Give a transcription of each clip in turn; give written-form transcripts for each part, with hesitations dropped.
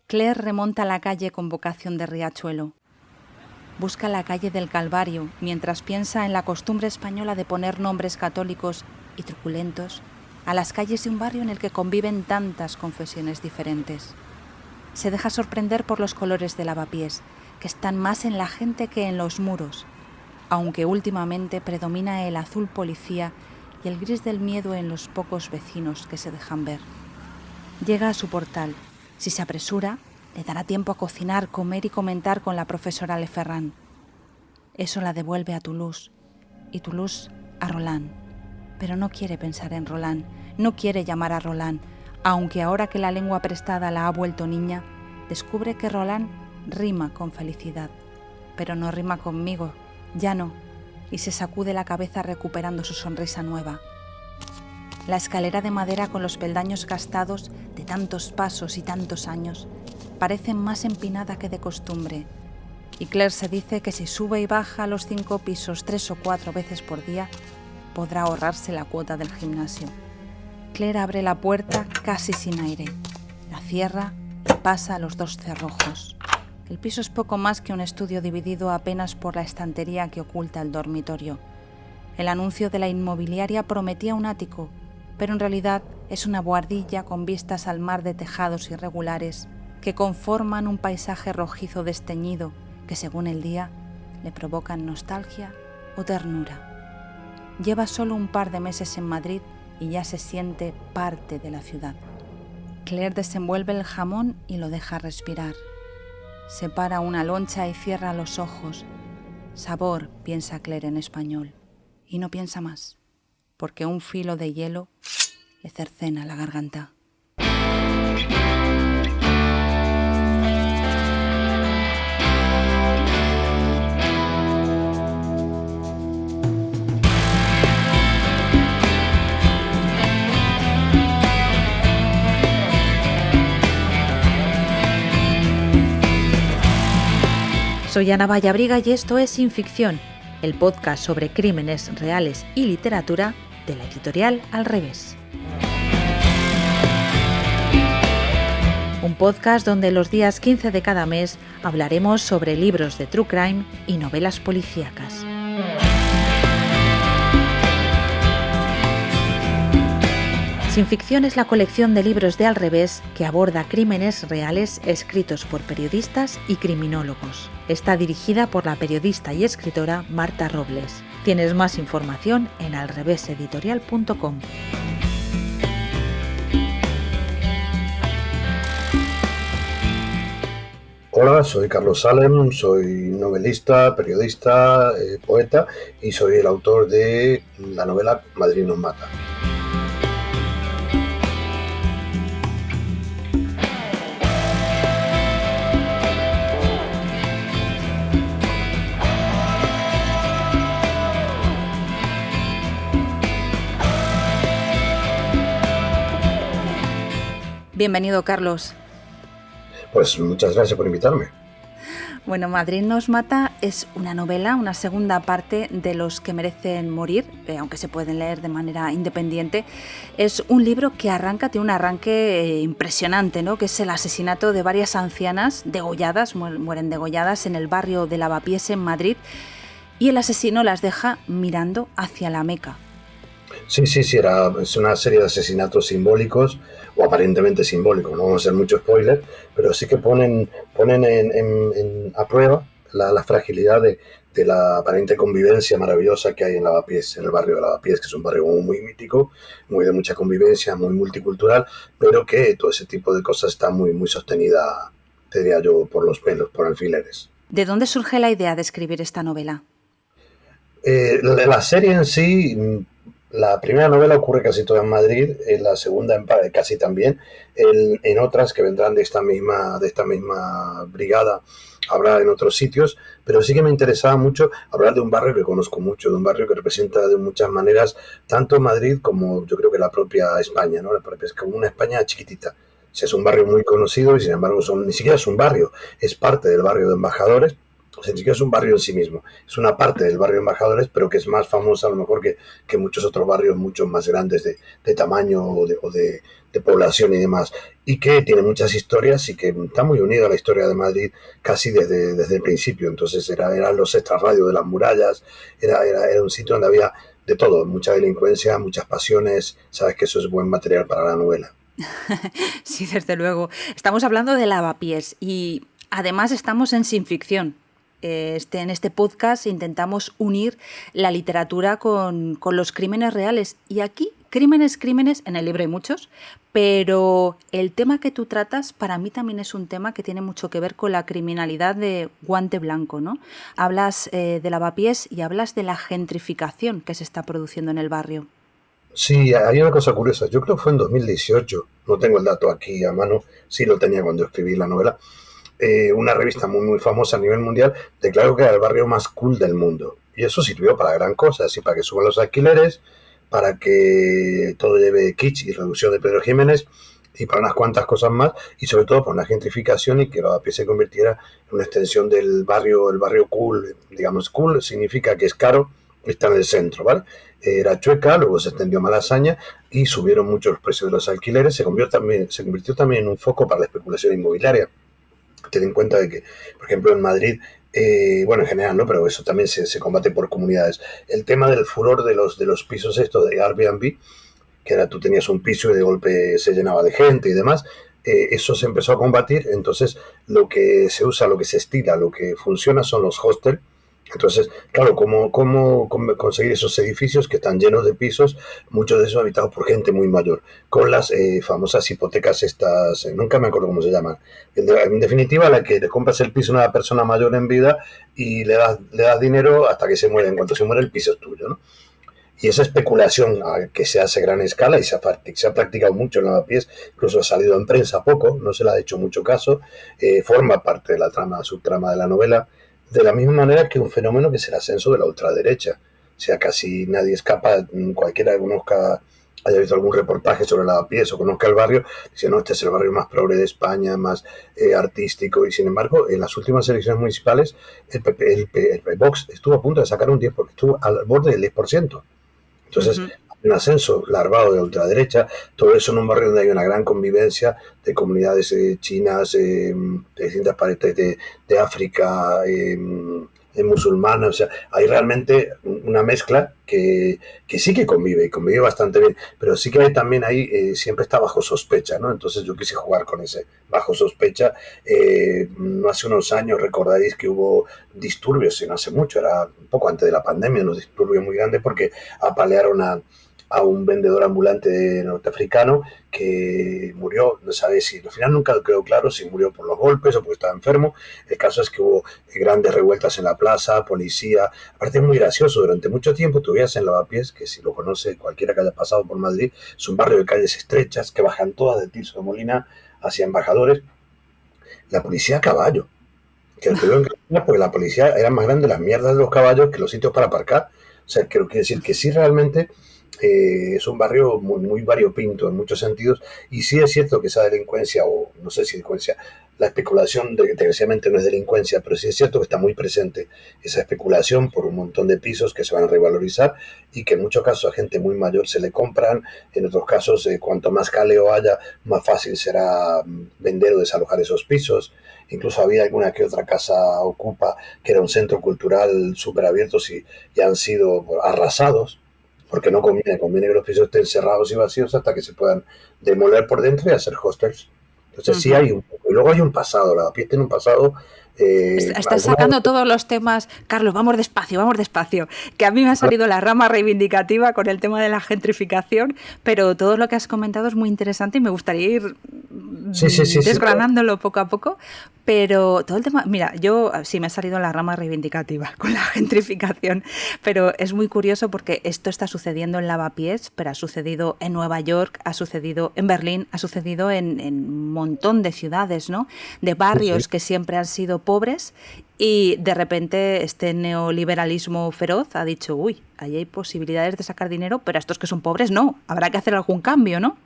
Claire remonta la calle con vocación de riachuelo. Busca la calle del Calvario mientras piensa en la costumbre española de poner nombres católicos y truculentos a las calles de un barrio en el que conviven tantas confesiones diferentes. Se deja sorprender por los colores de lavapiés, que están más en la gente que en los muros, aunque últimamente predomina el azul policía y el gris del miedo en los pocos vecinos que se dejan ver. Llega a su portal. Si se apresura, le dará tiempo a cocinar, comer y comentar con la profesora Leferrán. Eso la devuelve a Toulouse, y Toulouse a Roland. Pero no quiere pensar en Roland, no quiere llamar a Roland, aunque ahora que la lengua prestada la ha vuelto niña, descubre que Roland rima con felicidad. Pero no rima conmigo, ya no, y se sacude la cabeza recuperando su sonrisa nueva. La escalera de madera con los peldaños gastados de tantos pasos y tantos años parece más empinada que de costumbre, y Claire se dice que si sube y baja los 5 pisos 3 o 4 veces por día, podrá ahorrarse la cuota del gimnasio. Claire abre la puerta casi sin aire, la cierra y pasa a los 2 cerrojos. El piso es poco más que un estudio dividido apenas por la estantería que oculta el dormitorio. El anuncio de la inmobiliaria prometía un ático, pero en realidad es una buhardilla con vistas al mar de tejados irregulares que conforman un paisaje rojizo desteñido que, según el día, le provocan nostalgia o ternura. Lleva solo un par de meses en Madrid y ya se siente parte de la ciudad. Claire desenvuelve el jamón y lo deja respirar. Separa una loncha y cierra los ojos. Sabor, piensa Claire en español, y no piensa más, porque un filo de hielo le cercena la garganta. Soy Ana Vallabriga y esto es Sin Ficción, el podcast sobre crímenes reales y literatura de la editorial Al Revés. Un podcast donde los días 15 de cada mes hablaremos sobre libros de true crime y novelas policíacas. Sin Ficción es la colección de libros de Al Revés que aborda crímenes reales escritos por periodistas y criminólogos. Está dirigida por la periodista y escritora Marta Robles. Tienes más información en alreveseditorial.com. Hola, soy Carlos Salem, soy novelista, periodista, poeta y soy el autor de la novela Madrid nos mata. Bienvenido, Carlos. Pues muchas gracias por invitarme. Bueno, Madrid nos mata es una novela, una segunda parte de Los que merecen morir, aunque se pueden leer de manera independiente. Es un libro que tiene un arranque impresionante, ¿no? Que es el asesinato de varias ancianas degolladas, mueren degolladas en el barrio de Lavapiés en Madrid, y el asesino las deja mirando hacia la Meca. Sí, es una serie de asesinatos simbólicos, o aparentemente simbólicos, no vamos a hacer mucho spoiler, pero sí que ponen a prueba la fragilidad de la aparente convivencia maravillosa que hay en Lavapiés, en el barrio de Lavapiés, que es un barrio muy mítico, muy de mucha convivencia, muy multicultural, pero que todo ese tipo de cosas está muy sostenida, te diría yo, por los pelos, por alfileres. ¿De dónde surge la idea de escribir esta novela? La serie en sí, la primera novela ocurre casi toda en Madrid, la segunda casi también, en otras que vendrán de esta misma brigada, habrá en otros sitios, pero sí que me interesaba mucho hablar de un barrio que conozco mucho, de un barrio que representa de muchas maneras tanto Madrid como yo creo que la propia España, ¿no? Es como una España chiquitita. Es un barrio muy conocido y sin embargo ni siquiera es un barrio, es parte del barrio de Embajadores, O sea, ni siquiera es un barrio en sí mismo, es una parte del barrio Embajadores, pero que es más famosa a lo mejor que muchos otros barrios mucho más grandes de tamaño de población y demás, y que tiene muchas historias y que está muy unida a la historia de Madrid casi desde el principio. Entonces eran los extrarradios de las murallas, era un sitio donde había de todo, mucha delincuencia, muchas pasiones. Sabes que eso es buen material para la novela. Sí, desde luego. Estamos hablando de Lavapiés y además estamos en Sin Ficción. En este podcast intentamos unir la literatura con los crímenes reales. Y aquí, crímenes, en el libro hay muchos, pero el tema que tú tratas para mí también es un tema que tiene mucho que ver con la criminalidad de guante blanco, ¿no? Hablas de Lavapiés y hablas de la gentrificación que se está produciendo en el barrio. Sí, hay una cosa curiosa. Yo creo que fue en 2018, no tengo el dato aquí a mano, sí lo tenía cuando escribí la novela. Una revista muy famosa a nivel mundial declaró que era el barrio más cool del mundo. Y eso sirvió para gran cosa, así para que suban los alquileres, para que todo lleve kitsch y reducción de Pedro Jiménez, y para unas cuantas cosas más, y sobre todo para una gentrificación y que Lavapiés se convirtiera en una extensión del barrio, el barrio cool. Digamos, cool significa que es caro, está en el centro, ¿vale? Era Chueca, luego se extendió a Malasaña y subieron mucho los precios de los alquileres. Se convirtió también en un foco para la especulación inmobiliaria. Ten en cuenta de que, por ejemplo, en Madrid, bueno, en general, ¿no? Pero eso también se combate por comunidades. El tema del furor de los pisos estos de Airbnb, que era tú tenías un piso y de golpe se llenaba de gente y demás, eso se empezó a combatir. Entonces, lo que se usa, lo que se estila, lo que funciona son los hostels. Entonces, claro, ¿cómo conseguir esos edificios que están llenos de pisos, muchos de esos habitados por gente muy mayor, con las famosas hipotecas estas, nunca me acuerdo cómo se llaman. En definitiva, la que le compras el piso a una persona mayor en vida y le das dinero hasta que se muere. En cuanto se muere, el piso es tuyo, ¿no? Y esa especulación que se hace a gran escala y se ha practicado mucho en Lavapiés, incluso ha salido en prensa poco, no se le ha hecho mucho caso, forma parte de la subtrama de la novela, de la misma manera que un fenómeno que es el ascenso de la ultraderecha. O sea, casi nadie escapa, cualquiera que conozca, haya visto algún reportaje sobre Lavapiés o conozca el barrio, dice, no, este es el barrio más progre de España, más artístico, y sin embargo, en las últimas elecciones municipales, el Vox estuvo a punto de sacar un 10%, porque estuvo al borde del 10%. Entonces, un ascenso larvado de ultraderecha, todo eso en un barrio donde hay una gran convivencia de comunidades chinas, de distintas partes de África, musulmanas. O sea, hay realmente una mezcla que sí que convive, y convive bastante bien, pero sí que hay también ahí, siempre está bajo sospecha, ¿no? Entonces yo quise jugar con ese bajo sospecha. No hace unos años recordaréis que hubo disturbios, y no hace mucho, era un poco antes de la pandemia, unos disturbios muy grandes porque apalearon a un vendedor ambulante norteafricano que murió. No sabe si, al final nunca quedó claro si murió por los golpes o porque estaba enfermo. El caso es que hubo grandes revueltas en la plaza, policía. Aparte es muy gracioso, durante mucho tiempo tú veías en Lavapiés, que si lo conoce cualquiera que haya pasado por Madrid, es un barrio de calles estrechas que bajan todas de Tirso de Molina hacia Embajadores, la policía a caballo, que el tuvieron que hacer porque la policía eran más grandes las mierdas de los caballos que los sitios para aparcar. O sea, quiero decir que sí, realmente es un barrio muy variopinto en muchos sentidos, y sí es cierto que esa delincuencia, o no sé si delincuencia, la especulación desgraciadamente no es delincuencia, pero sí es cierto que está muy presente esa especulación por un montón de pisos que se van a revalorizar y que en muchos casos a gente muy mayor se le compran. En otros casos, cuanto más caleo haya, más fácil será vender o desalojar esos pisos. Incluso había alguna que otra casa ocupa que era un centro cultural súper abierto y han sido arrasados, porque no conviene que los pisos estén cerrados y vacíos hasta que se puedan demoler por dentro y hacer hostels. Entonces sí hay un poco. Y luego hay un pasado, Lavapiés tiene un pasado. Estás sacando todos los temas. Carlos, vamos despacio, que a mí me ha salido la rama reivindicativa con el tema de la gentrificación, pero todo lo que has comentado es muy interesante y me gustaría ir desgranándolo poco a poco, pero todo el tema, mira, yo sí me ha salido la rama reivindicativa con la gentrificación, pero es muy curioso porque esto está sucediendo en Lavapiés, pero ha sucedido en Nueva York, ha sucedido en Berlín, ha sucedido en un montón de ciudades, ¿no? De barrios que siempre han sido pobres, y de repente este neoliberalismo feroz ha dicho, uy, ahí hay posibilidades de sacar dinero, pero a estos que son pobres no, habrá que hacer algún cambio, ¿no?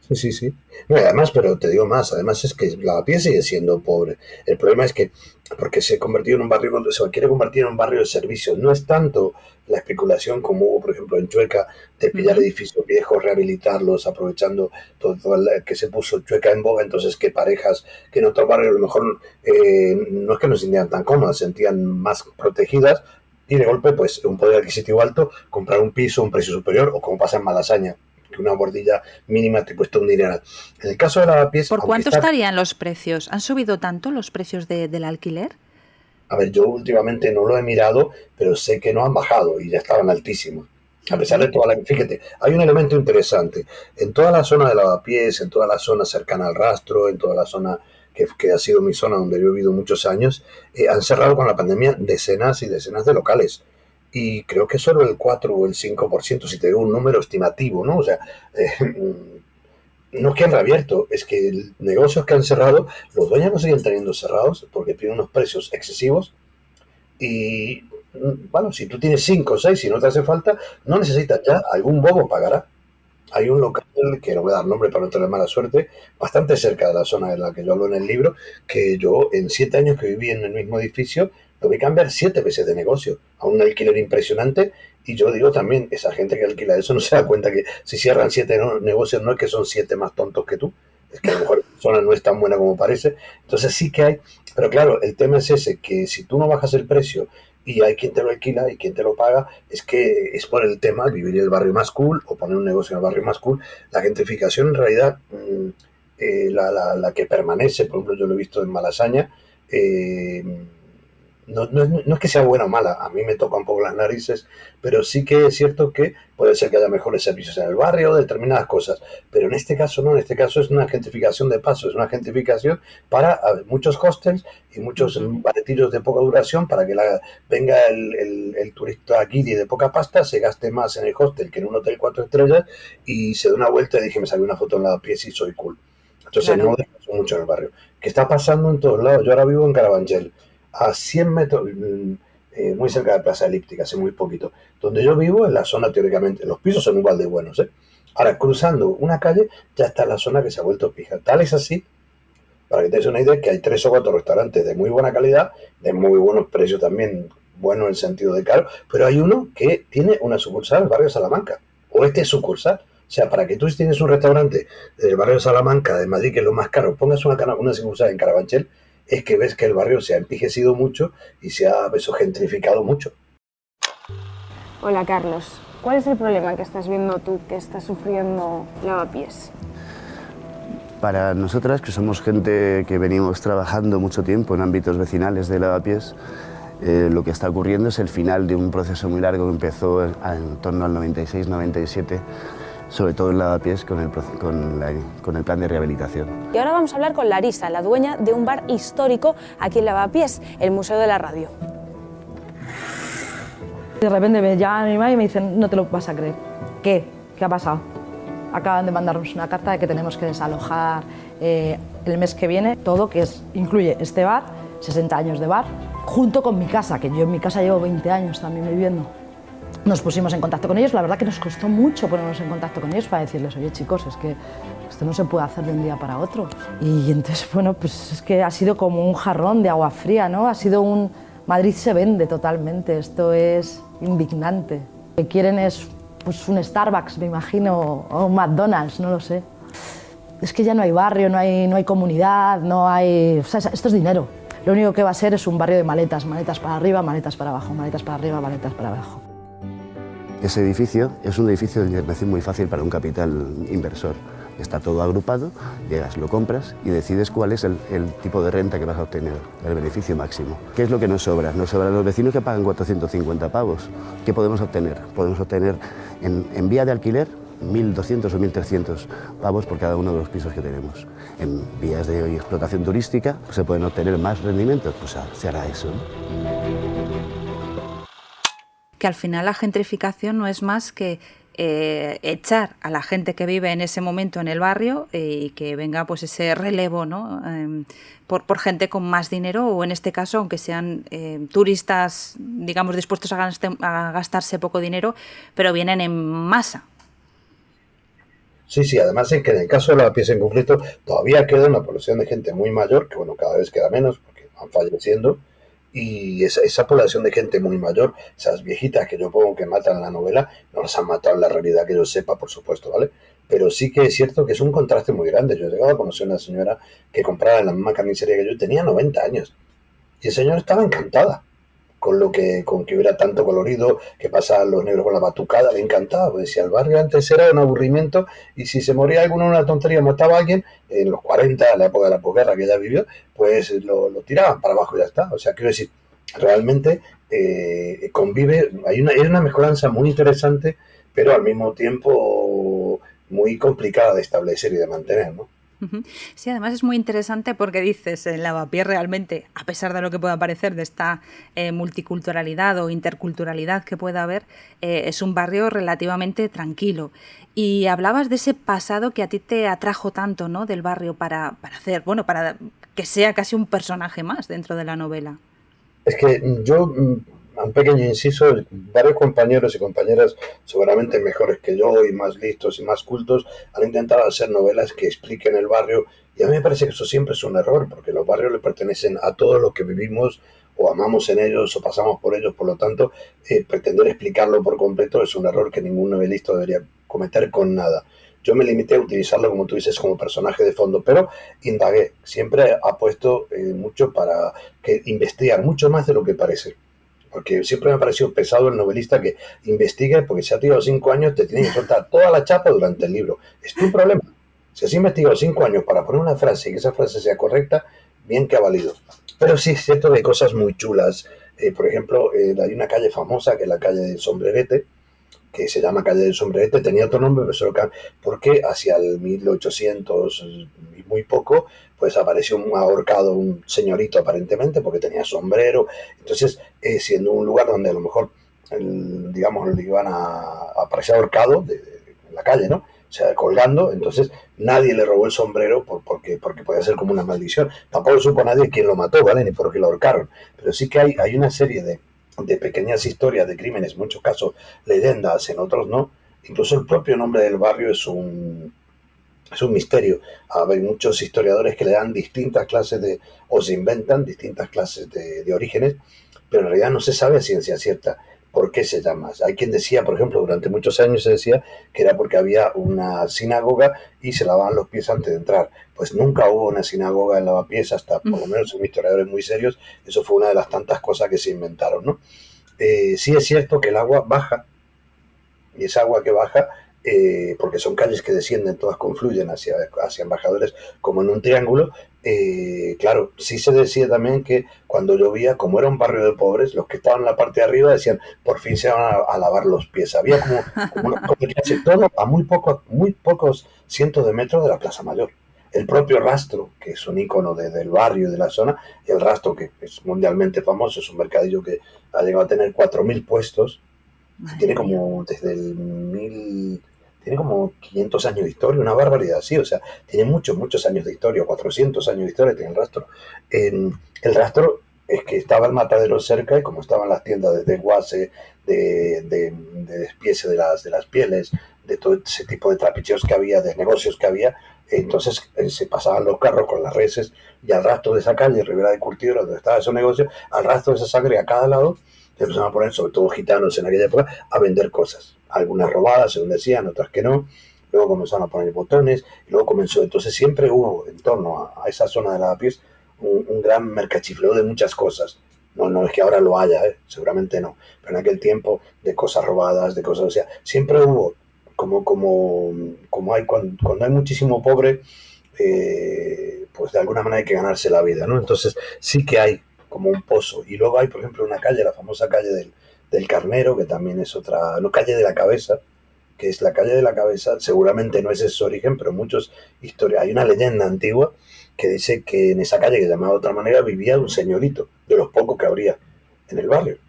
Sí, sí, sí. No, y además, pero te digo más, además es que Lavapiés sigue siendo pobre. El problema es que, porque se ha convertido en un barrio, se quiere convertir en un barrio de servicios. No es tanto la especulación como hubo, por ejemplo, en Chueca, de pillar Ujú. edificios viejos, rehabilitarlos, aprovechando todo el que se puso Chueca en boga, entonces que parejas que en otro barrio a lo mejor no es que no se sentían tan cómodas, se sentían más protegidas, y de golpe, pues, un poder adquisitivo alto, comprar un piso a un precio superior, o como pasa en Malasaña, que una bordilla mínima te cuesta un dinero. En el caso de Lavapiés, ¿Por aunque cuánto está... estarían los precios? ¿Han subido tanto los precios del alquiler? A ver, yo últimamente no lo he mirado, pero sé que no han bajado y ya estaban altísimos. A pesar de Ujú. toda la... Fíjate, hay un elemento interesante. En toda la zona de Lavapiés, en toda la zona cercana al Rastro, en toda la zona que ha sido mi zona donde yo he vivido muchos años, han cerrado con la pandemia decenas y decenas de locales. Y creo que solo el 4 o el 5%, si te digo un número estimativo, ¿no? O sea, no es que han reabierto, es que negocios que han cerrado, los dueños no siguen teniendo cerrados porque piden unos precios excesivos y, bueno, si tú tienes 5 o 6 y no te hace falta, no necesitas ya, algún bobo pagará. Hay un local, que no voy a dar nombre para no tener mala suerte, bastante cerca de la zona en la que yo hablo en el libro, que yo en 7 años que viví en el mismo edificio, lo vi cambiar 7 veces de negocio, a un alquiler impresionante. Y yo digo también, esa gente que alquila eso no se da cuenta que si cierran 7 negocios no es que son 7 más tontos que tú, es que a lo mejor la zona no es tan buena como parece. Entonces sí que hay, pero claro, el tema es ese, que si tú no bajas el precio y hay quien te lo alquila y quien te lo paga, es que es por el tema vivir en el barrio más cool o poner un negocio en el barrio más cool. La gentrificación en realidad, la que permanece, por ejemplo, yo lo he visto en Malasaña, no es que sea buena o mala, a mí me toca un poco las narices, pero sí que es cierto que puede ser que haya mejores servicios en el barrio, determinadas cosas, pero en este caso no, en este caso es una gentrificación de paso, es una gentrificación para muchos hostels y muchos Ujú. baretillos de poca duración para que venga el turista aquí de poca pasta, se gaste más en el hostel que en un hotel 4 estrellas y se dé una vuelta y dije, me salió una foto en la pieza y soy cool. Entonces no Claro. descanso mucho en el barrio. ¿Qué está pasando en todos lados? Yo ahora vivo en Carabanchel, a 100 metros, muy cerca de Plaza Elíptica, hace muy poquito. Donde yo vivo, en la zona teóricamente, los pisos son igual de buenos, ¿eh? Ahora, cruzando una calle, ya está la zona que se ha vuelto pija. Tal es así, para que te des una idea, que hay 3 o 4 restaurantes de muy buena calidad, de muy buenos precios también, bueno en el sentido de caro, pero hay uno que tiene una sucursal en el barrio de Salamanca, o este es sucursal. O sea, para que tú si tienes un restaurante del barrio de Salamanca, de Madrid, que es lo más caro, pongas una sucursal en Carabanchel, es que ves que el barrio se ha envejecido mucho y se ha eso, gentrificado mucho. Hola Carlos, ¿cuál es el problema que estás viendo tú que está sufriendo Lavapiés? Para nosotras, que somos gente que venimos trabajando mucho tiempo en ámbitos vecinales de Lavapiés, lo que está ocurriendo es el final de un proceso muy largo que empezó en torno al 96-97, sobre todo en Lavapiés, con el plan de rehabilitación. Y ahora vamos a hablar con Larisa, la dueña de un bar histórico aquí en Lavapiés, el Museo de la Radio. De repente me llama mi madre y me dicen, no te lo vas a creer. ¿Qué? ¿Qué ha pasado? Acaban de mandarnos una carta de que tenemos que desalojar el mes que viene todo, que incluye este bar, 60 años de bar, junto con mi casa, que yo en mi casa llevo 20 años también viviendo. Nos pusimos en contacto con ellos, la verdad que nos costó mucho ponernos en contacto con ellos para decirles, oye chicos, es que esto no se puede hacer de un día para otro. Y entonces, bueno, pues es que ha sido como un jarrón de agua fría, ¿no? Ha sido un... Madrid se vende totalmente, esto es indignante. Lo que quieren es pues, un Starbucks, me imagino, o un McDonald's, no lo sé. Es que ya no hay barrio, no hay comunidad, no hay... O sea, esto es dinero. Lo único que va a ser es un barrio de maletas, maletas para arriba, maletas para abajo, maletas para arriba, maletas para abajo. Ese edificio es un edificio de intervención muy fácil para un capital inversor. Está todo agrupado, llegas, lo compras y decides cuál es el tipo de renta que vas a obtener, el beneficio máximo. ¿Qué es lo que nos sobra? Nos sobran los vecinos que pagan 450 pavos. ¿Qué podemos obtener? Podemos obtener en vía de alquiler 1.200 o 1.300 pavos por cada uno de los pisos que tenemos. En vías de explotación turística se pueden obtener más rendimientos, pues se hará eso, ¿no? Que al final la gentrificación no es más que echar a la gente que vive en ese momento en el barrio y que venga pues ese relevo, ¿no? Por gente con más dinero o en este caso, aunque sean turistas, digamos, dispuestos a gastarse poco dinero, pero vienen en masa. Sí, sí, además es que en el caso de Lavapiés en concreto todavía queda una población de gente muy mayor, que bueno, cada vez queda menos porque van falleciendo, y esa población de gente muy mayor, esas viejitas que yo pongo que matan en la novela, no las han matado en la realidad que yo sepa, por supuesto, ¿vale? Pero sí que es cierto que es un contraste muy grande. Yo he llegado a conocer una señora que compraba en la misma carnicería que yo, tenía 90 años, y el señor estaba encantada con que hubiera tanto colorido, que pasaban los negros con la batucada, le encantaba, porque decía, el barrio antes era un aburrimiento, y si se moría alguno en una tontería, mataba a alguien, en los 40, la época de la posguerra que ella vivió, pues lo tiraban para abajo y ya está. O sea, quiero decir, realmente convive, hay una mezcolanza muy interesante, pero al mismo tiempo muy complicada de establecer y de mantener, ¿no? Sí, además es muy interesante porque dices, en Lavapiés realmente, a pesar de lo que pueda parecer de esta multiculturalidad o interculturalidad que pueda haber, es un barrio relativamente tranquilo. Y hablabas de ese pasado que a ti te atrajo tanto, ¿no?, del barrio para hacer, bueno, para que sea casi un personaje más dentro de la novela. Es que yo, un pequeño inciso, varios compañeros y compañeras seguramente mejores que yo y más listos y más cultos han intentado hacer novelas que expliquen el barrio, y a mí me parece que eso siempre es un error, porque los barrios le pertenecen a todos los que vivimos o amamos en ellos o pasamos por ellos. Por lo tanto, pretender explicarlo por completo es un error que ningún novelista debería cometer con nada. Yo me limité a utilizarlo, como tú dices, como personaje de fondo, pero indagué. Siempre apuesto mucho para que investigar mucho más de lo que parece. Porque siempre me ha parecido pesado el novelista que investigue, porque si ha tirado 5 años te tiene que soltar toda la chapa durante el libro. Es tu problema. Si has investigado 5 años para poner una frase y que esa frase sea correcta, bien que ha valido. Pero sí es cierto que hay cosas muy chulas. Por ejemplo, hay una calle famosa que es la calle del Sombrerete, que se llama Calle del Sombrerete, tenía otro nombre, pero solo porque hacia el 1800 y muy poco, pues apareció un ahorcado, un señorito aparentemente, porque tenía sombrero. Entonces, siendo un lugar donde a lo mejor, digamos, le iban a aparecer ahorcado en la calle, ¿no? O sea, colgando, entonces nadie le robó el sombrero porque podía ser como una maldición. Tampoco supo nadie quién lo mató, ¿vale? Ni por qué lo ahorcaron. Pero sí que hay una serie de pequeñas historias de crímenes, en muchos casos leyendas, en otros no. Incluso el propio nombre del barrio es un misterio. Hay muchos historiadores que le dan distintas clases o se inventan distintas clases de orígenes, pero en realidad no se sabe a ciencia cierta por qué se llama. Hay quien decía, por ejemplo, durante muchos años se decía que era porque había una sinagoga y se lavaban los pies antes de entrar. Pues nunca hubo una sinagoga en Lavapiés, hasta por lo menos en historiadores muy serios. Eso fue una de las tantas cosas que se inventaron, ¿no? Sí es cierto que el agua baja, y esa agua que baja, porque son calles que descienden, todas confluyen hacia Embajadores como en un triángulo. Claro, sí se decía también que cuando llovía, como era un barrio de pobres, los que estaban en la parte de arriba decían, por fin se van a lavar los pies. Había como todo a muy pocos cientos de metros de la Plaza Mayor. El propio Rastro, que es un ícono del barrio y de la zona, y el Rastro, que es mundialmente famoso, es un mercadillo que ha llegado a tener 4.000 puestos, tiene como desde tiene como 500 años de historia, una barbaridad, sí. O sea, tiene muchos años de historia, 400 años de historia tiene el Rastro. El Rastro es que estaba el matadero cerca, y como estaban las tiendas de desguace, de despiece de las pieles, de todo ese tipo de trapicheos que había, de negocios que había, entonces se pasaban los carros con las reses, y al rastro de esa calle, Ribera de Curtidora, donde estaba ese negocio, al rastro de esa sangre a cada lado, se empezaron a poner, sobre todo gitanos en aquella época, a vender cosas. Algunas robadas, según decían, otras que no. Luego comenzaron a poner botones, y luego comenzó. Entonces siempre hubo en torno a esa zona de Lavapiés un gran mercachifleo de muchas cosas. No es que ahora lo haya, seguramente no. Pero en aquel tiempo, de cosas robadas, de cosas, o sea, siempre hubo, como hay cuando hay muchísimo pobre, pues de alguna manera hay que ganarse la vida, ¿no? Entonces sí que hay como un pozo. Y luego hay, por ejemplo, una calle, la famosa calle del Carnero, que también es otra, no, calle de la Cabeza, que es la calle de la Cabeza. Seguramente no es ese su origen, pero muchos historias. Hay una leyenda antigua que dice que en esa calle, que llamada de otra manera, vivía un señorito, de los pocos que habría en el barrio,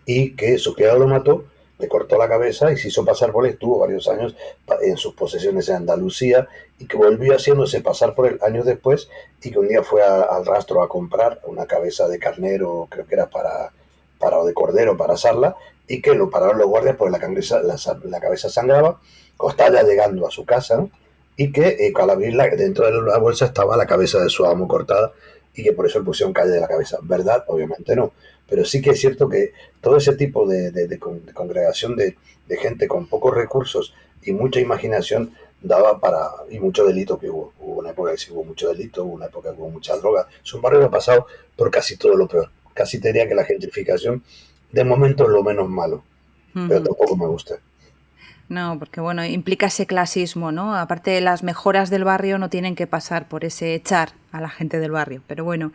y que su criado lo mató, le cortó la cabeza y se hizo pasar por él. Estuvo varios años en sus posesiones en Andalucía, y que volvió haciéndose pasar por él años después, y que un día fue al Rastro a comprar una cabeza de carnero, creo que era o de cordero, para asarla, y que lo pararon los guardias porque la cabeza sangraba, o estaba ya llegando a su casa, ¿no? Y que al abrirla, dentro de la bolsa estaba la cabeza de su amo cortada y que por eso le pusieron calle de la cabeza. ¿Verdad? Obviamente no. Pero sí que es cierto que todo ese tipo de congregación de gente con pocos recursos y mucha imaginación daba para, y mucho delito que hubo. Hubo una época que sí hubo mucho delito, hubo una época que hubo mucha droga. Es un barrio que ha pasado por casi todo lo peor. Casi te diría que la gentrificación de momento es lo menos malo, pero tampoco me gusta. No, porque bueno, implica ese clasismo, ¿no? Aparte, las mejoras del barrio no tienen que pasar por ese echar a la gente del barrio. Pero bueno,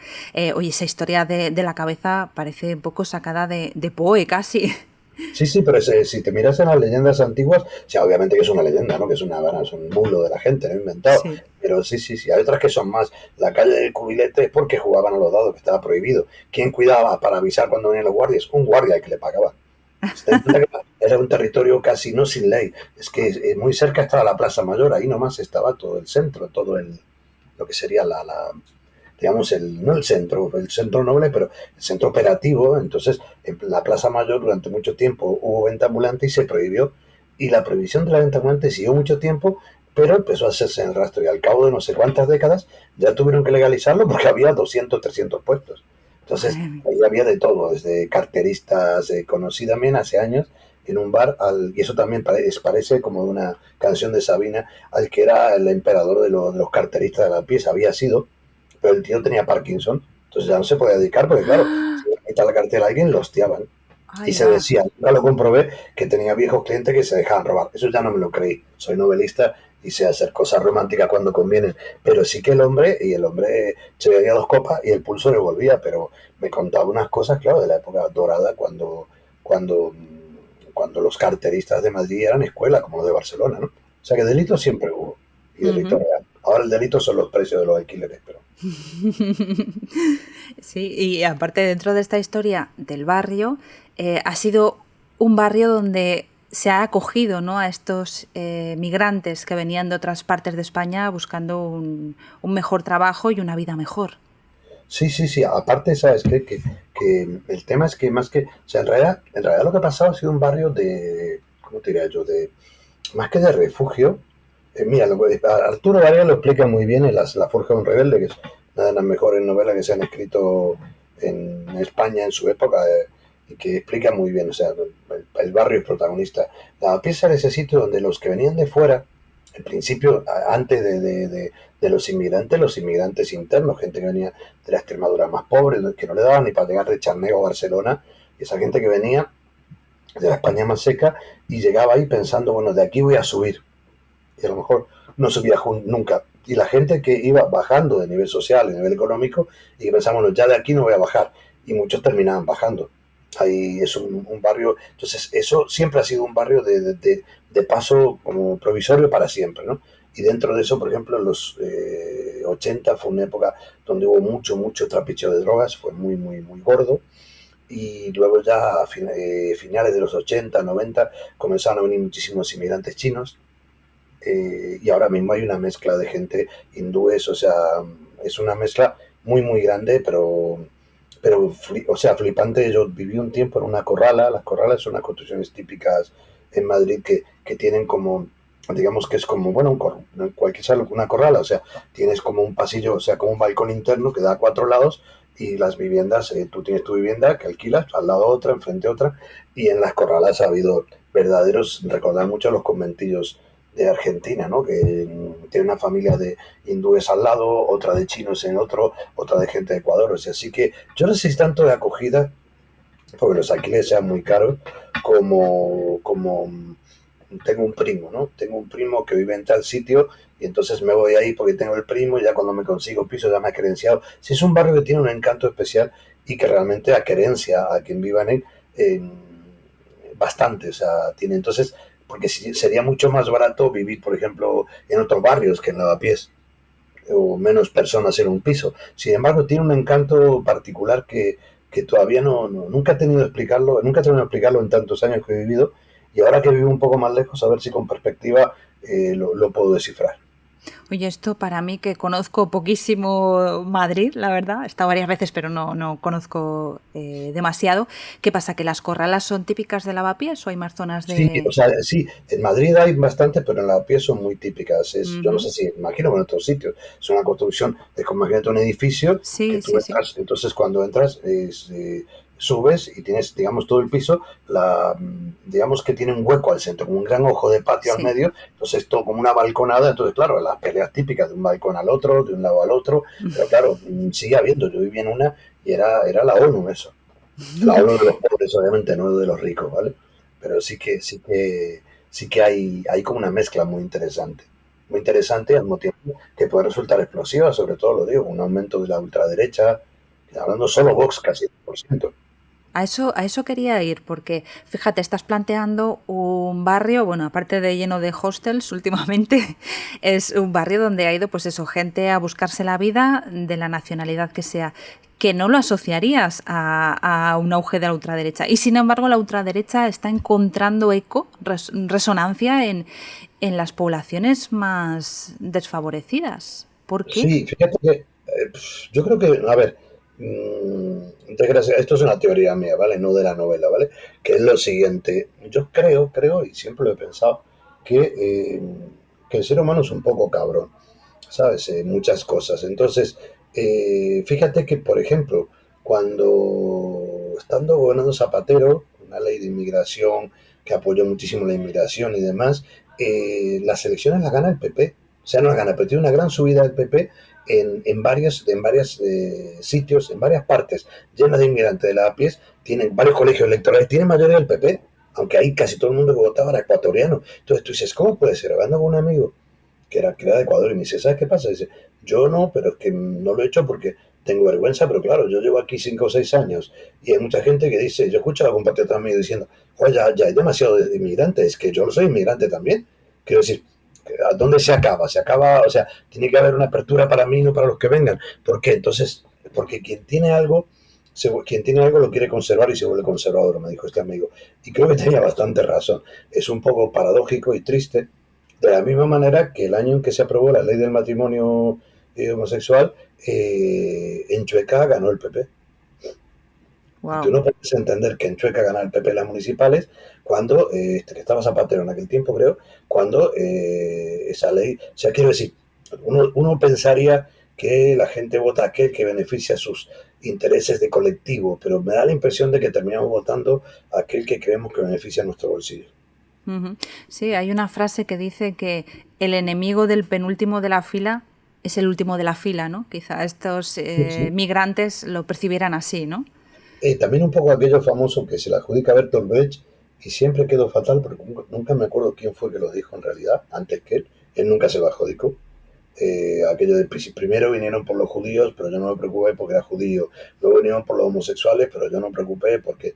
oye, esa historia de la cabeza parece un poco sacada de Poe, casi. Sí, pero si te miras en las leyendas antiguas, o sea, obviamente que es una leyenda, ¿no? Que es es un bulo de la gente, ¿no? Inventado. Sí. Pero sí, hay otras que son más. La calle del Cubilete es porque jugaban a los dados, que estaba prohibido. ¿Quién cuidaba para avisar cuando venían los guardias? Un guardia al que le pagaba. Era un territorio casi no sin ley. Es que muy cerca estaba la Plaza Mayor, ahí nomás estaba todo el centro, lo que sería digamos, no el centro noble, pero el centro operativo. Entonces, en la Plaza Mayor durante mucho tiempo hubo venta ambulante y se prohibió. Y la prohibición de la venta ambulante siguió mucho tiempo, pero empezó a hacerse en el rastro. Y al cabo de no sé cuántas décadas ya tuvieron que legalizarlo porque había 200, 300 puestos. Entonces, ahí había de todo, desde carteristas, conocí también hace años en un bar, y eso también parece como una canción de Sabina, al que era el emperador de los carteristas de la pieza, había sido, pero el tío tenía Parkinson, entonces ya no se podía dedicar, porque claro, si le quitaba la cartera a alguien, lo hostiaban. Y se decía, nunca lo comprobé, que tenía viejos clientes que se dejaban robar. Eso ya no me lo creí, soy novelista y sé hacer cosas románticas cuando convienen, pero sí que el hombre se bebía 2 copas y el pulso le volvía, pero me contaba unas cosas, claro, de la época dorada, cuando los carteristas de Madrid eran escuela, como los de Barcelona, ¿no? O sea que delito siempre hubo, y delito real. Ahora el delito son los precios de los alquileres, pero... Sí, y aparte dentro de esta historia del barrio, ha sido un barrio donde se ha acogido, ¿no?, a estos migrantes que venían de otras partes de España buscando un mejor trabajo y una vida mejor. Sí. Aparte, ¿sabes qué? Que el tema es que más que... O sea, en realidad lo que ha pasado ha sido un barrio ¿cómo te diría yo? Más que de refugio. Mira, Arturo Vargas lo explica muy bien en La Forja de un Rebelde, que es una de las mejores novelas que se han escrito en España en su época, y que explica muy bien, o sea, el barrio es protagonista. La pieza de ese sitio donde los que venían de fuera, en principio, antes de los inmigrantes internos, gente que venía de la Extremadura más pobre, que no le daban ni para llegar de Charnego a Barcelona, y esa gente que venía de la España más seca y llegaba ahí pensando, bueno, de aquí voy a subir. Y a lo mejor no subía nunca. Y la gente que iba bajando de nivel social, de nivel económico, y que pensaba, bueno, ya de aquí no voy a bajar. Y muchos terminaban bajando. Ahí es un barrio, entonces eso siempre ha sido un barrio de paso como provisorio para siempre, ¿no? Y dentro de eso, por ejemplo, en los 80 fue una época donde hubo mucho trapicheo de drogas, fue muy gordo. Y luego ya a finales de los 80, 90 comenzaron a venir muchísimos inmigrantes chinos, y ahora mismo hay una mezcla de gente hindúes, o sea, es una mezcla muy grande, pero o sea, flipante. Yo viví un tiempo en una corrala. Las corralas son unas construcciones típicas en Madrid que tienen como, digamos que es como, bueno, una corrala, o sea, tienes como un pasillo, o sea, como un balcón interno que da a 4 lados, y las viviendas, tú tienes tu vivienda que alquilas, al lado otra, enfrente otra, y en las corralas ha habido recordar mucho a los conventillos de Argentina, ¿no? Que tiene una familia de hindúes al lado, otra de chinos en otro, otra de gente de Ecuador. O sea, así que yo no sé si tanto de acogida, porque los alquileres sean muy caros, como tengo un primo, ¿no? Tengo un primo que vive en tal sitio y entonces me voy ahí porque tengo el primo, y ya cuando me consigo piso ya me ha querenciado. Si es un barrio que tiene un encanto especial y que realmente acerencia a quien viva en él bastante, o sea, tiene entonces... Porque sería mucho más barato vivir, por ejemplo, en otros barrios que en Lavapiés, o menos personas en un piso. Sin embargo, tiene un encanto particular que todavía nunca he tenido que explicarlo, en tantos años que he vivido, y ahora que vivo un poco más lejos, a ver si con perspectiva lo puedo descifrar. Oye, esto para mí, que conozco poquísimo Madrid, la verdad, he estado varias veces, pero no conozco demasiado. ¿Qué pasa? ¿Que las corralas son típicas de Lavapiés o hay más zonas Sí, o de...? sea, sí, en Madrid hay bastante, pero en Lavapiés son muy típicas. Yo no Ujú. sé si, imagino que en otros sitios es una construcción, es como imagínate un edificio que Sí, tú sí, sí. entras, entonces cuando entras subes y tienes, digamos, todo el piso, digamos que tiene un hueco al centro, como un gran ojo de patio al Sí. medio, entonces todo como una balconada, entonces claro, las peleas típicas de un balcón al otro, de un lado al otro, pero claro, sigue habiendo, yo viví en una y era la ONU eso. La ONU de los pobres, obviamente, no de los ricos, ¿vale? Pero sí que hay como una mezcla muy interesante y al mismo tiempo que puede resultar explosiva, sobre todo lo digo, un aumento de la ultraderecha, hablando solo Vox casi 100%. A eso quería ir, porque fíjate, estás planteando un barrio, bueno, aparte de lleno de hostels últimamente, es un barrio donde ha ido, pues eso, gente a buscarse la vida de la nacionalidad que sea, que no lo asociarías a un auge de la ultraderecha. Y sin embargo, la ultraderecha está encontrando eco, resonancia en las poblaciones más desfavorecidas. ¿Por qué? Sí, fíjate que yo creo que, a ver, esto es una teoría mía, ¿vale? No de la novela, ¿vale? Que es lo siguiente. Yo creo, y siempre lo he pensado, que el ser humano es un poco cabrón, ¿sabes? Muchas cosas. Entonces, fíjate que, por ejemplo, cuando estando gobernando Zapatero, una ley de inmigración que apoyó muchísimo la inmigración y demás, las elecciones las gana el PP. O sea, no las gana, pero tiene una gran subida del PP en varios sitios, en varias partes llenas de inmigrantes de Lavapiés, tienen varios colegios electorales, tiene mayoría del PP, aunque ahí casi todo el mundo que votaba era ecuatoriano. Entonces tú dices, ¿cómo puede ser? Hablando con un amigo que era de Ecuador y me dice, ¿sabes qué pasa? Dice, yo no, pero es que no lo he hecho porque tengo vergüenza, pero claro, yo llevo aquí 5 o 6 años y hay mucha gente que dice, yo escucho a compatriotas míos diciendo, oye, ya hay demasiado de inmigrantes, es que yo soy inmigrante también. Quiero decir, ¿a dónde se acaba? Se acaba, o sea, tiene que haber una apertura para mí, no para los que vengan. ¿Por qué? Entonces, porque quien tiene algo lo quiere conservar y se vuelve conservador, me dijo este amigo. Y creo que tenía bastante razón. Es un poco paradójico y triste, de la misma manera que el año en que se aprobó la ley del matrimonio homosexual, en Chueca ganó el PP. Y tú Wow. no puedes entender que en Chueca gana el PP las municipales cuando, que estaba Zapatero en aquel tiempo, creo, cuando esa ley, o sea, quiero decir, uno pensaría que la gente vota a aquel que beneficia sus intereses de colectivo, pero me da la impresión de que terminamos votando a aquel que creemos que beneficia nuestro bolsillo. Ujú. Sí, hay una frase que dice que el enemigo del penúltimo de la fila es el último de la fila, ¿no? Quizá estos Sí, sí. migrantes lo percibieran así, ¿no? También un poco aquello famoso que se le adjudica a Bertolt Brecht y siempre quedó fatal porque nunca me acuerdo quién fue que lo dijo en realidad, antes que él nunca se lo adjudicó. Aquello de primero vinieron por los judíos, pero yo no me preocupé porque era judío, luego vinieron por los homosexuales, pero yo no me preocupé porque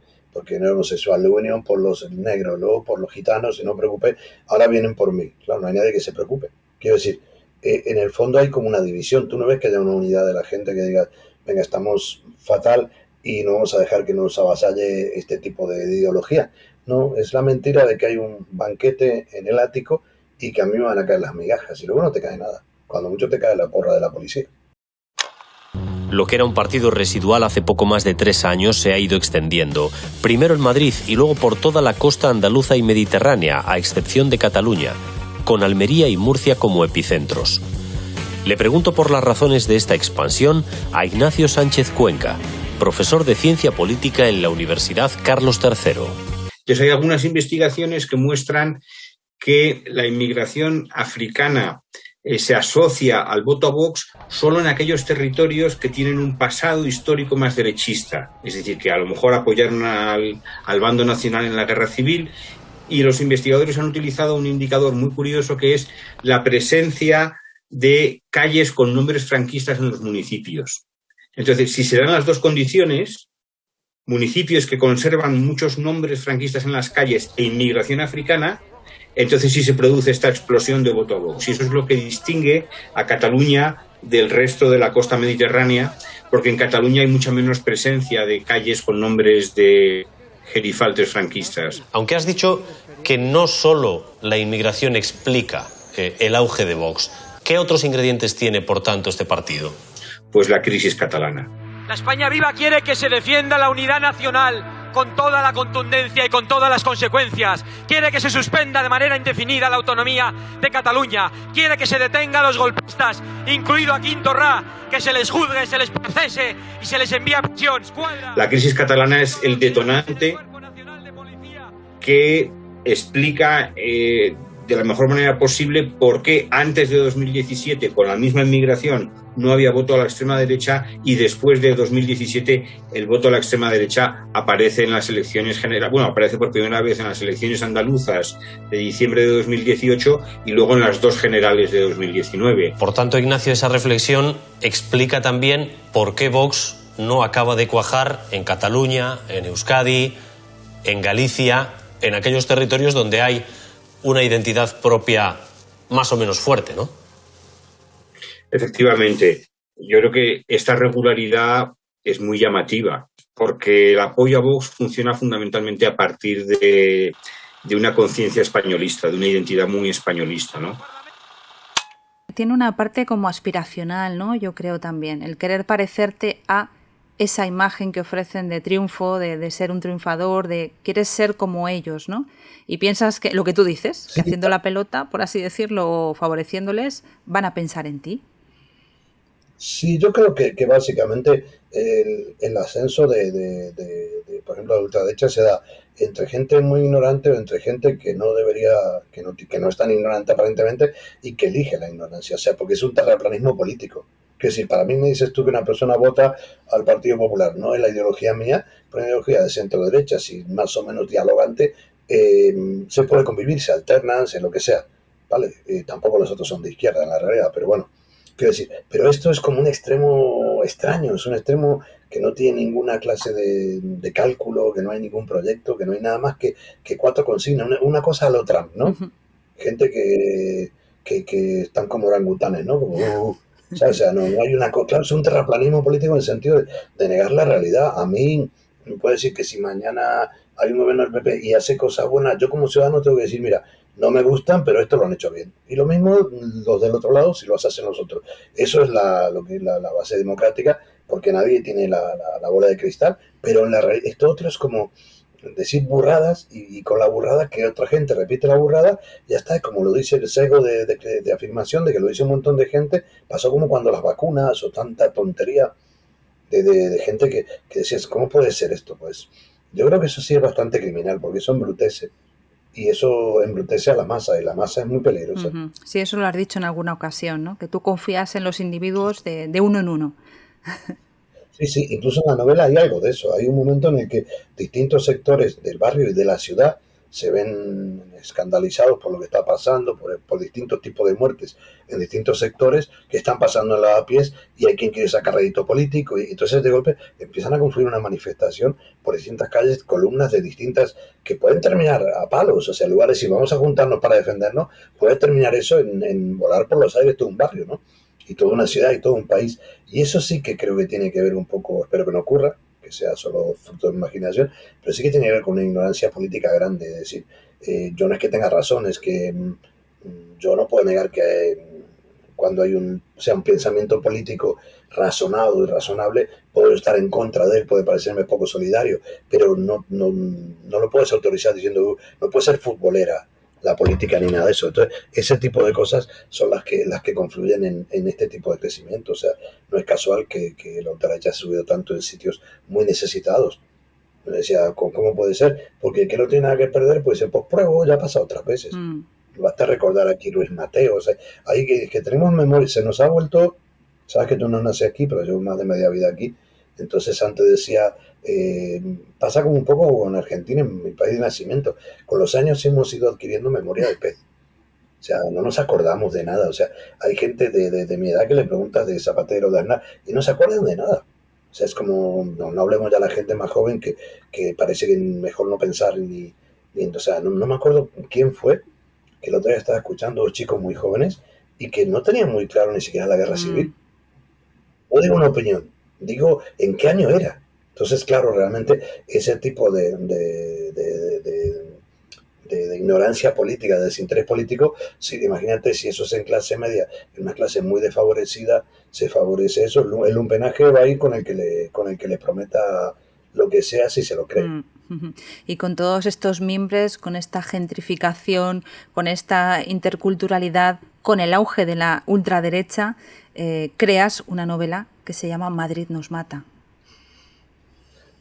no era homosexual, luego vinieron por los negros, luego por los gitanos y no me preocupé, ahora vienen por mí. Claro, no hay nadie que se preocupe. Quiero decir, en el fondo hay como una división, tú no ves que haya una unidad de la gente que diga, venga, estamos fatal y no vamos a dejar que nos avasalle este tipo de ideología. No, es la mentira de que hay un banquete en el ático y que a mí me van a caer las migajas y luego no te cae nada. Cuando mucho te cae la porra de la policía. Lo que era un partido residual hace poco más de 3 años se ha ido extendiendo, primero en Madrid y luego por toda la costa andaluza y mediterránea, a excepción de Cataluña, con Almería y Murcia como epicentros. Le pregunto por las razones de esta expansión a Ignacio Sánchez Cuenca, profesor de Ciencia Política en la Universidad Carlos III. Entonces hay algunas investigaciones que muestran que la inmigración africana se asocia al voto a Vox solo en aquellos territorios que tienen un pasado histórico más derechista, es decir, que a lo mejor apoyaron al bando nacional en la guerra civil, y los investigadores han utilizado un indicador muy curioso que es la presencia de calles con nombres franquistas en los municipios. Entonces, si se dan las dos condiciones, municipios que conservan muchos nombres franquistas en las calles e inmigración africana, entonces sí se produce esta explosión de voto a Vox. Y eso es lo que distingue a Cataluña del resto de la costa mediterránea, porque en Cataluña hay mucha menos presencia de calles con nombres de gerifaltes franquistas. Aunque has dicho que no solo la inmigración explica el auge de Vox, ¿Qué otros ingredientes tiene, por tanto, este partido? Pues la crisis catalana. La España Viva quiere que se defienda la unidad nacional con toda la contundencia y con todas las consecuencias. Quiere que se suspenda de manera indefinida la autonomía de Cataluña. Quiere que se detenga a los golpistas, incluido a Quim Torra, que se les juzgue, se les procese y se les envíe a prisión. La crisis catalana es el detonante que explica de la mejor manera posible por qué antes de 2017, con la misma inmigración, no había voto a la extrema derecha, y después de 2017 el voto a la extrema derecha aparece en las elecciones generales, bueno, aparece por primera vez en las elecciones andaluzas de diciembre de 2018 y luego en las dos generales de 2019. Por tanto, Ignacio, esa reflexión explica también por qué Vox no acaba de cuajar en Cataluña, en Euskadi, en Galicia, en aquellos territorios donde hay una identidad propia más o menos fuerte, ¿no? Efectivamente, yo creo que esta regularidad es muy llamativa, porque el apoyo a Vox funciona fundamentalmente a partir de una conciencia españolista, de una identidad muy españolista, ¿no? Tiene una parte como aspiracional, ¿no? Yo creo también, el querer parecerte a esa imagen que ofrecen de triunfo, de ser un triunfador, de quieres ser como ellos, ¿no? Y piensas que lo que tú dices, que haciendo la pelota, por así decirlo, o favoreciéndoles, van a pensar en ti. Sí, yo creo que básicamente el ascenso por ejemplo, la ultraderecha se da entre gente muy ignorante o entre gente que no debería, que no es tan ignorante aparentemente y que elige la ignorancia, o sea, porque es un terraplanismo político. Que si para mí me dices tú que una persona vota al Partido Popular, no es la ideología mía, pero una ideología de centro derecha, si más o menos dialogante, se puede convivir, se alternan, se lo que sea, ¿vale? Tampoco los otros son de izquierda en la realidad, pero bueno. Quiero decir, pero esto es como un extremo extraño, es un extremo que no tiene ninguna clase de cálculo, que no hay ningún proyecto, que no hay nada más que cuatro consignas, una cosa a lo Trump, ¿no? Uh-huh. Gente que están como orangutanes, ¿no? Como, ¿sabes? O sea, no hay una cosa, claro, es un terraplanismo político en el sentido de negar la realidad. A mí me puede decir que si mañana hay un gobierno del PP y hace cosas buenas, yo como ciudadano tengo que decir, mira, no me gustan, pero esto lo han hecho bien. Y lo mismo los del otro lado si lo hacen los otros. Eso es la base democrática, porque nadie tiene la bola de cristal, pero en la realidad, esto otro es como decir burradas y con la burrada que otra gente repite la burrada, ya está, como lo dice el sesgo de afirmación de que lo dice un montón de gente. Pasó como cuando las vacunas o tanta tontería de gente que decías, ¿cómo puede ser esto? Pues yo creo que eso sí es bastante criminal, porque eso embrutece. Y eso embrutece a la masa, y la masa es muy peligrosa. Uh-huh. Sí, eso lo has dicho en alguna ocasión, ¿no? Que tú confías en los individuos de uno en uno. Sí, incluso en la novela hay algo de eso. Hay un momento en el que distintos sectores del barrio y de la ciudad se ven escandalizados por lo que está pasando, por distintos tipos de muertes en distintos sectores que están pasando en lavapiés, y hay quien quiere sacar rédito político, y entonces de golpe empiezan a confluir una manifestación por distintas calles, columnas de distintas, que pueden terminar a palos, o sea, en lugar de si vamos a juntarnos para defendernos, puede terminar eso en volar por los aires todo un barrio, ¿no? Y toda una ciudad y todo un país, y eso sí que creo que tiene que ver un poco, espero que no ocurra, que sea solo fruto de imaginación, pero sí que tiene que ver con una ignorancia política grande. Es decir, yo no es que tenga razón, es que yo no puedo negar que cuando hay un pensamiento político razonado y razonable, puedo estar en contra de él, puede parecerme poco solidario, pero no lo puedes autorizar diciendo, no puede ser futbolera la política ni nada de eso. Entonces, ese tipo de cosas son las que confluyen en este tipo de crecimiento. O sea, no es casual que la ultraderecha ha subido tanto en sitios muy necesitados. Me decía, ¿cómo puede ser? Porque el que no tiene nada que perder, pues pruebo, ya ha pasado otras veces. Basta recordar aquí Luis Mateo. O sea, ahí que tenemos memoria, se nos ha vuelto, sabes que tú no naces aquí, pero llevo más de media vida aquí. Entonces antes decía, pasa como un poco con Argentina, en mi país de nacimiento. Con los años hemos ido adquiriendo memoria de pez. O sea, no nos acordamos de nada. O sea, hay gente de mi edad que le preguntas de Zapatero, de Aznar, y no se acuerdan de nada. O sea, es como, no hablemos ya de la gente más joven que parece que mejor no pensar ni o sea, no me acuerdo quién fue, que el otro día estaba escuchando a dos chicos muy jóvenes y que no tenían muy claro ni siquiera la guerra civil. No digo una opinión, digo en qué año era. Entonces, claro, realmente ese tipo de de ignorancia política, de desinterés político. Sí, imagínate si eso es en clase media, en una clase muy desfavorecida, se favorece eso. El lumpenaje va a ir con el que le prometa lo que sea si se lo cree. Y con todos estos mimbres, con esta gentrificación, con esta interculturalidad, con el auge de la ultraderecha, creas una novela que se llama Madrid nos mata.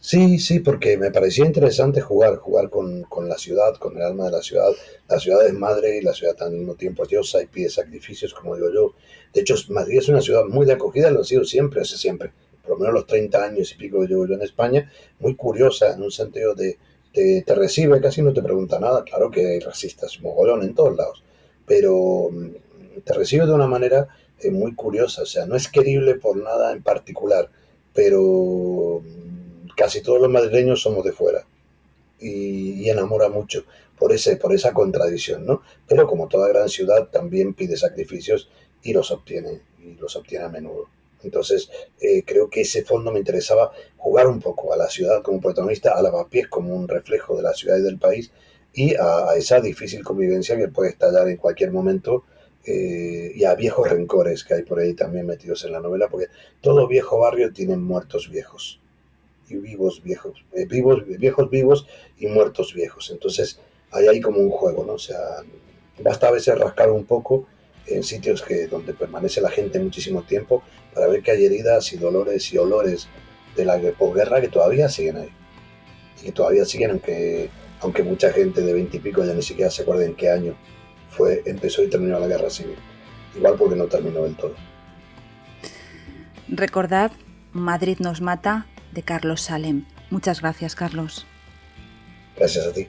Sí, porque me parecía interesante jugar con la ciudad, con el alma de la ciudad. La ciudad es madre y la ciudad al mismo tiempo es diosa y pide sacrificios, como digo yo. De hecho, Madrid es una ciudad muy de acogida, lo ha sido siempre, hace siempre. Por lo menos los 30 años y pico que llevo yo en España, muy curiosa en un sentido de te recibe, casi no te pregunta nada. Claro que hay racistas, mogollón en todos lados, pero te recibe de una manera muy curiosa. O sea, no es querible por nada en particular, pero casi todos los madrileños somos de fuera y enamora mucho por esa contradicción, ¿no? Pero como toda gran ciudad también pide sacrificios y los obtiene a menudo. Entonces creo que ese fondo me interesaba, jugar un poco a la ciudad como protagonista, a Lavapiés como un reflejo de la ciudad y del país, y a esa difícil convivencia que puede estallar en cualquier momento, y a viejos rencores que hay por ahí también metidos en la novela, porque todo viejo barrio tiene muertos viejos y vivos viejos, viejos vivos y muertos viejos. Entonces hay como un juego, ¿no? O sea, basta a veces rascar un poco en sitios donde permanece la gente muchísimo tiempo para ver que hay heridas y dolores y olores de la posguerra que todavía siguen ahí. Y que todavía siguen, aunque mucha gente de 20 y pico ya ni siquiera se acuerda en qué año empezó y terminó la guerra civil. Igual porque no terminó del todo. Recordad, Madrid nos mata, de Carlos Salem. Muchas gracias, Carlos. Gracias a ti.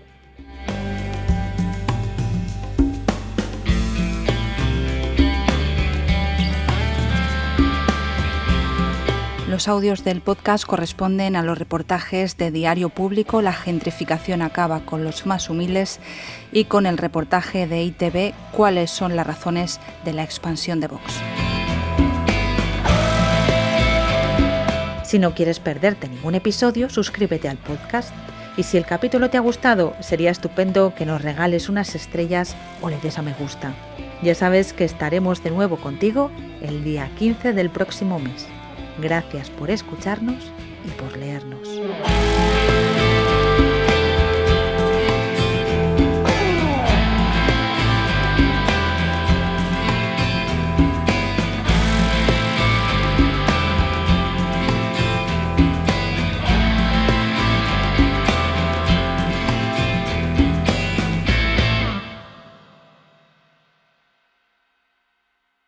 Los audios del podcast corresponden a los reportajes de Diario Público La gentrificación acaba con los más humildes y con el reportaje de ITV ¿Cuáles son las razones de la expansión de Vox? Si no quieres perderte ningún episodio, suscríbete al podcast. Y si el capítulo te ha gustado, sería estupendo que nos regales unas estrellas o le des a me gusta. Ya sabes que estaremos de nuevo contigo el día 15 del próximo mes. Gracias por escucharnos y por leernos.